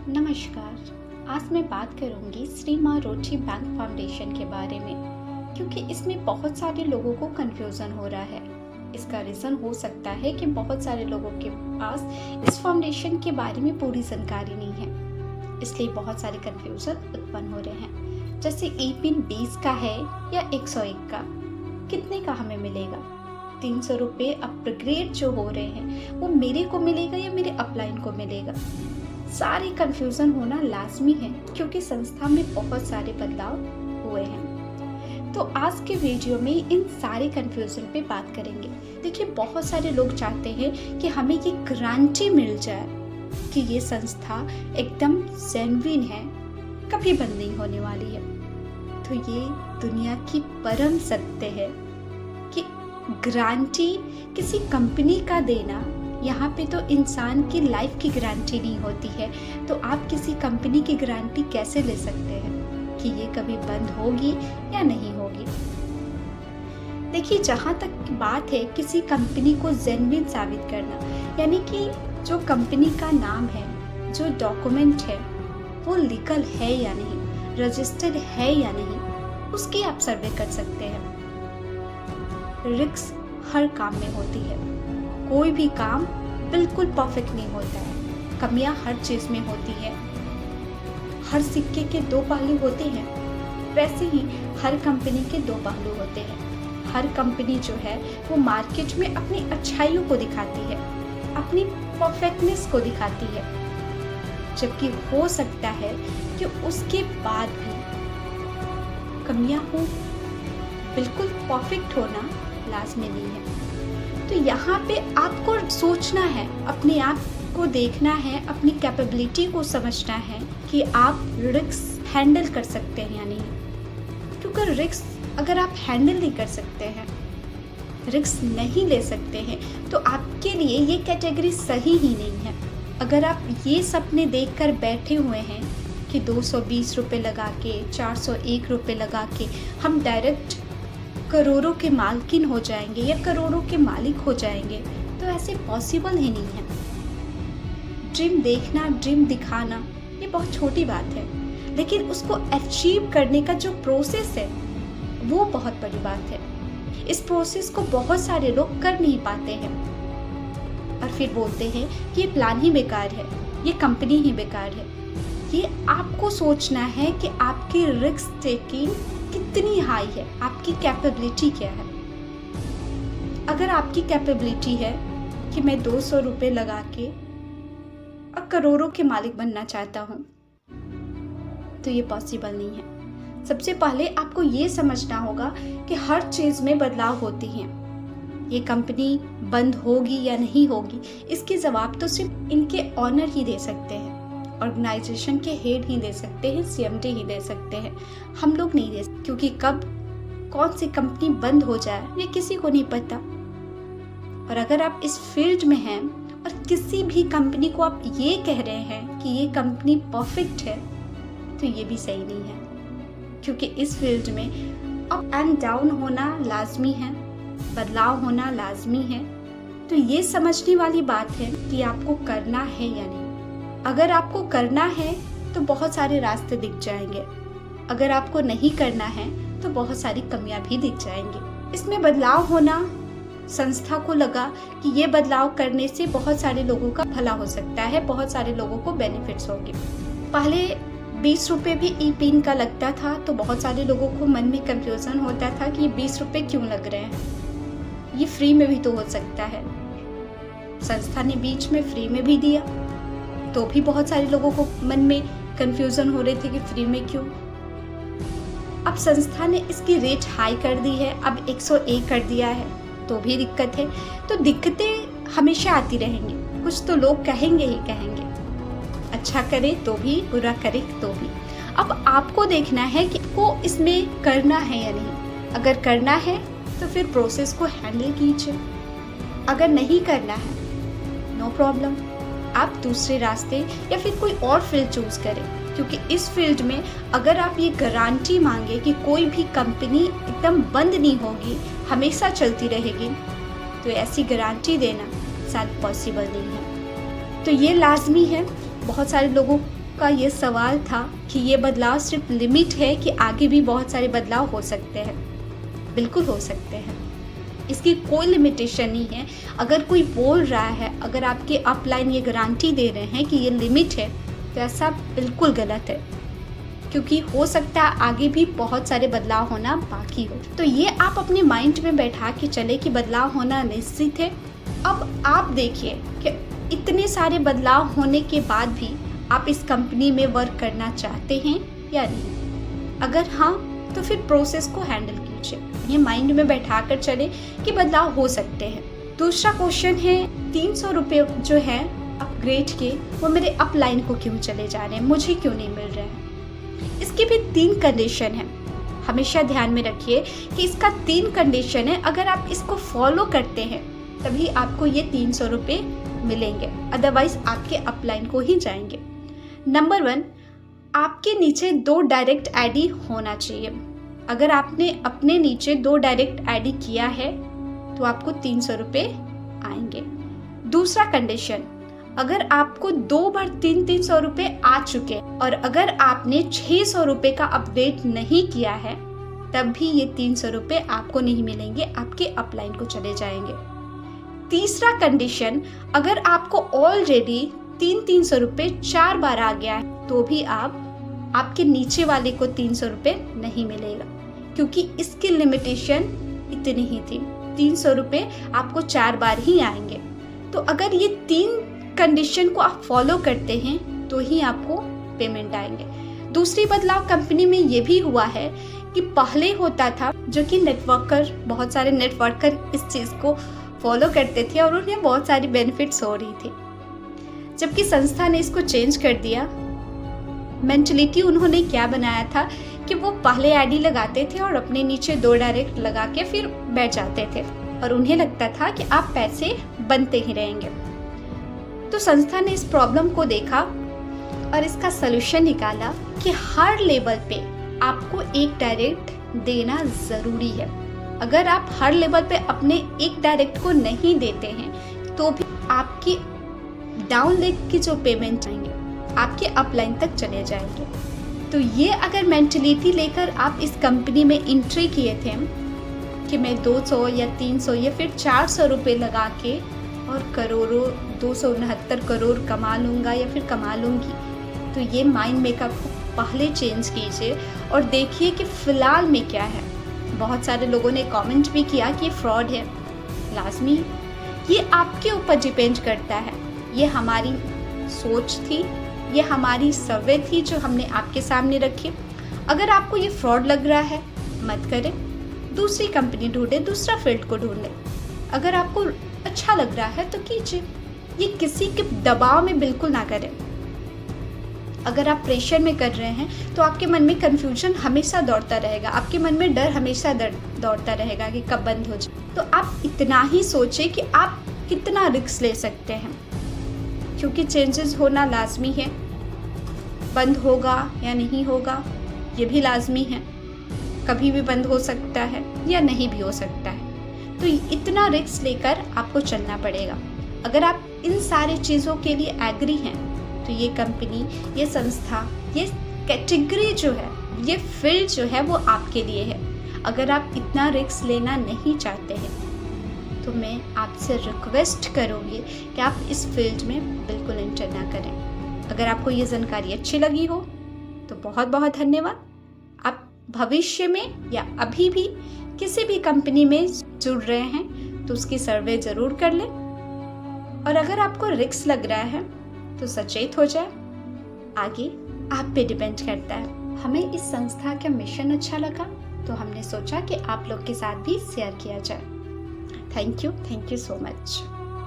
नमस्कार। आज मैं बात करूंगी श्री माँ रोटी बैंक फाउंडेशन के बारे में, क्योंकि इसमें बहुत सारे लोगों को कंफ्यूजन हो रहा है। इसका रीज़न हो सकता है कि बहुत सारे लोगों के पास इस फाउंडेशन के बारे में पूरी जानकारी नहीं है, इसलिए बहुत सारे कंफ्यूजन उत्पन्न हो रहे हैं। जैसे ई पिन 20 का है या 101 का, कितने का हमें मिलेगा? 300 रुपये अपग्रेड जो हो रहे हैं वो मेरे को मिलेगा या मेरे अपलाइन को मिलेगा? सारी कंफ्यूजन होना लाजमी है, क्योंकि संस्था में बहुत सारे बदलाव हुए हैं। तो आज के वीडियो में इन सारे कंफ्यूजन पे बात करेंगे। देखिए, बहुत सारे लोग चाहते हैं कि हमें ये गारंटी मिल जाए कि ये संस्था एकदम जेन्युइन है, कभी बंद नहीं होने वाली है। तो ये दुनिया की परम सत्य है कि गारंटी किसी कंपनी का देना, यहाँ पे तो इंसान की लाइफ की गारंटी नहीं होती है, तो आप किसी कंपनी की गारंटी कैसे ले सकते हैं कि ये कभी बंद होगी या नहीं होगी? देखिए, जहाँ तक बात है किसी कंपनी को जेन्युइन साबित करना, यानी कि जो कंपनी का नाम है, जो डॉक्यूमेंट है, वो लीगल है या नहीं, रजिस्टर्ड है या नहीं, उसकी आप सर्वे कर सकते हैं। रिस्क हर काम में होती है, कोई भी काम बिल्कुल परफेक्ट नहीं होता है, कमियां हर चीज़ में होती है। हर सिक्के के दो पहलू होते हैं, वैसे ही हर कंपनी के दो पहलू होते हैं। हर कंपनी जो है वो मार्केट में अपनी अच्छाइयों को दिखाती है, अपनी परफेक्टनेस को दिखाती है, जबकि हो सकता है कि उसके बाद भी कमियां हो। बिल्कुल परफेक्ट होना लाजमी नहीं है। तो यहाँ पे आपको सोचना है, अपने आप को देखना है, अपनी कैपेबिलिटी को समझना है कि आप रिस्क हैंडल कर सकते हैं या नहीं। क्योंकि रिस्क अगर आप हैंडल नहीं कर सकते हैं, रिस्क नहीं ले सकते हैं, तो आपके लिए ये कैटेगरी सही ही नहीं है। अगर आप ये सपने देखकर बैठे हुए हैं कि 220 रुपये लगा के, 401 रुपये लगा के हम डायरेक्ट करोड़ों के मालकिन हो जाएंगे या करोड़ों के मालिक हो जाएंगे, तो ऐसे पॉसिबल ही नहीं है। ड्रीम देखना, ड्रीम दिखाना, ये बहुत छोटी बात है, लेकिन उसको अचीव करने का जो प्रोसेस है वो बहुत बड़ी बात है। इस प्रोसेस को बहुत सारे लोग कर नहीं पाते हैं और फिर बोलते हैं कि ये प्लान ही बेकार है, ये कंपनी ही बेकार है। ये आपको सोचना है कि आपकी रिस्क टेकिंग कितनी हाई है, आपकी कैपेबिलिटी क्या है। अगर आपकी कैपेबिलिटी है कि मैं 200 रुपये लगा के और करोड़ों के मालिक बनना चाहता हूँ, तो ये पॉसिबल नहीं है। सबसे पहले आपको ये समझना होगा कि हर चीज़ में बदलाव होती हैं। ये कंपनी बंद होगी या नहीं होगी, इसके जवाब तो सिर्फ इनके ऑनर ही दे सकते हैं, ऑर्गेनाइजेशन के हेड ही दे सकते हैं, सीएमडी ही दे सकते हैं, हम लोग नहीं दे सकते। क्योंकि कब कौन सी कंपनी बंद हो जाए ये किसी को नहीं पता। और अगर आप इस फील्ड में हैं और किसी भी कंपनी को आप ये कह रहे हैं कि ये कंपनी परफेक्ट है, तो ये भी सही नहीं है, क्योंकि इस फील्ड में अप एंड डाउन होना लाजमी है, बदलाव होना लाजमी है। तो ये समझने वाली बात है कि आपको करना है या नहीं। अगर आपको करना है तो बहुत सारे रास्ते दिख जाएंगे, अगर आपको नहीं करना है तो बहुत सारी कमियां भी दिख जाएंगी। इसमें बदलाव होना, संस्था को लगा कि ये बदलाव करने से बहुत सारे लोगों का भला हो सकता है, बहुत सारे लोगों को बेनिफिट्स होंगे। पहले 20 रुपये भी ई पिन का लगता था, तो बहुत सारे लोगों को मन में कंफ्यूजन होता था कि ये 20 रुपये क्यों लग रहे हैं, ये फ्री में भी तो हो सकता है। संस्था ने बीच में फ्री में भी दिया, तो भी बहुत सारे लोगों को मन में कंफ्यूजन हो रहे थे कि फ्री में क्यों। अब संस्था ने इसकी रेट हाई कर दी है, अब 101 कर दिया है, तो भी दिक्कत है। तो दिक्कतें हमेशा आती रहेंगी, कुछ तो लोग कहेंगे ही कहेंगे, अच्छा करे तो भी, बुरा करे तो भी। अब आपको देखना है कि आपको इसमें करना है या नहीं। अगर करना है तो फिर प्रोसेस को हैंडल कीजिए, अगर नहीं करना है नो प्रॉब्लम, आप दूसरे रास्ते या फिर कोई और फील्ड चूज करें। क्योंकि इस फील्ड में अगर आप ये गारंटी मांगे कि कोई भी कंपनी एकदम बंद नहीं होगी, हमेशा चलती रहेगी, तो ऐसी गारंटी देना शायद पॉसिबल नहीं है। तो ये लाजमी है, बहुत सारे लोगों का ये सवाल था कि ये बदलाव सिर्फ लिमिट है कि आगे भी बहुत सारे बदलाव हो सकते हैं। बिल्कुल हो सकते हैं, इसकी कोई लिमिटेशन नहीं है। अगर कोई बोल रहा है, अगर आपके अपलाइन ये गारंटी दे रहे हैं कि ये लिमिट है, तो ऐसा बिल्कुल गलत है, क्योंकि हो सकता है आगे भी बहुत सारे बदलाव होना बाकी हो। तो ये आप अपने माइंड में बैठा के चले कि बदलाव होना निश्चित है। अब आप देखिए कि इतने सारे बदलाव होने के बाद भी आप इस कंपनी में वर्क करना चाहते हैं या नहीं। अगर हाँ, तो फिर प्रोसेस को हैंडल कीजिए, ये माइंड में बैठा कर चले कि बदलाव हो सकते हैं। दूसरा क्वेश्चन है, 300 रुपये जो है अपग्रेड के, वो मेरे अपलाइन को क्यों चले जा रहे हैं, मुझे क्यों नहीं मिल रहे हैं। इसकी भी 3 कंडीशन है, हमेशा ध्यान में रखिए कि इसका 3 कंडीशन है। अगर आप इसको फॉलो करते हैं तभी आपको ये 300 रुपये मिलेंगे, अदरवाइज आपके अपलाइन को ही जाएंगे। नंबर 1, आपके नीचे 2 डायरेक्ट आईडी होना चाहिए। अगर आपने अपने नीचे 2 डायरेक्ट आईडी किया है तो आपको 300 रुपये आएंगे। दूसरा कंडीशन, अगर आपको 2 बार 300 रुपये आ चुके और अगर आपने 600 रुपये का अपडेट नहीं किया है, तब भी ये 300 रुपये आपको नहीं मिलेंगे, आपके अपलाइन को चले जाएंगे। तीसरा कंडीशन, अगर आपको ऑलरेडी 300 रुपये 4 बार आ गया है तो भी आपके नीचे वाले को 300 रुपये नहीं मिलेगा, क्योंकि इसकी लिमिटेशन इतनी ही थी, 300 रुपये आपको 4 बार ही आएंगे। तो अगर ये 3 कंडीशन को आप फॉलो करते हैं तो ही आपको पेमेंट आएंगे। दूसरी बदलाव कंपनी में ये भी हुआ है कि पहले होता था जो कि बहुत सारे नेटवर्कर इस चीज़ को फॉलो करते थे और उन्हें बहुत सारी बेनिफिट्स हो रही थी, जबकि संस्था ने इसको चेंज कर दिया। मेंटलिटी उन्होंने क्या बनाया था कि वो पहले आईडी लगाते थे और अपने नीचे 2 डायरेक्ट लगा के फिर बैठ जाते थे और उन्हें लगता था कि आप पैसे बनते ही रहेंगे। तो संस्था ने इस प्रॉब्लम को देखा और इसका सलूशन निकाला कि हर लेवल पे आपको 1 डायरेक्ट देना ज़रूरी है। अगर आप हर लेवल पे अपने 1 डायरेक्ट को नहीं देते हैं तो भी आपकी डाउन लेग की जो पेमेंट आएंगे आपके अपलाइन तक चले जाएंगे। तो ये अगर मेंटलिटी लेकर आप इस कंपनी में एंट्री किए थे कि मैं 200 या 300 या फिर 400 रुपये लगा के और करोड़ों 269 करोड़ कमा लूँगा या फिर कमा लूँगी, तो ये माइंड मेकअप पहले चेंज कीजिए और देखिए कि फ़िलहाल में क्या है। बहुत सारे लोगों ने कमेंट भी किया कि फ्रॉड है, लाजमी ये आपके ऊपर डिपेंड करता है। ये हमारी सोच थी, ये हमारी सर्वे थी जो हमने आपके सामने रखी। अगर आपको ये फ्रॉड लग रहा है मत करें, दूसरी कंपनी ढूंढें, दूसरा फील्ड को ढूंढ लें। अगर आपको अच्छा लग रहा है तो कीजिए, ये किसी के दबाव में बिल्कुल ना करें। अगर आप प्रेशर में कर रहे हैं तो आपके मन में कन्फ्यूजन हमेशा दौड़ता रहेगा, आपके मन में डर हमेशा दौड़ता रहेगा कि कब बंद हो जाए। तो आप इतना ही सोचें कि आप कितना रिस्क ले सकते हैं, क्योंकि चेंजेस होना लाजमी है। बंद होगा या नहीं होगा ये भी लाजमी है, कभी भी बंद हो सकता है या नहीं भी हो सकता है। तो इतना रिस्क लेकर आपको चलना पड़ेगा। अगर आप इन सारी चीज़ों के लिए एग्री हैं तो ये कंपनी, ये संस्था, ये कैटेगरी जो है, ये फील्ड जो है वो आपके लिए है। अगर आप इतना रिस्क लेना नहीं चाहते हैं तो मैं आपसे रिक्वेस्ट करूँगी कि आप इस फील्ड में बिल्कुल एंटर ना करें। अगर आपको ये जानकारी अच्छी लगी हो तो बहुत बहुत धन्यवाद। आप भविष्य में या अभी भी किसी भी कंपनी में जुड़ रहे हैं तो उसकी सर्वे ज़रूर कर लें, और अगर आपको रिस्क लग रहा है तो सचेत हो जाए। आगे आप पे डिपेंड करता है। हमें इस संस्था का मिशन अच्छा लगा तो हमने सोचा कि आप लोग के साथ भी शेयर किया जाए। Thank you so much.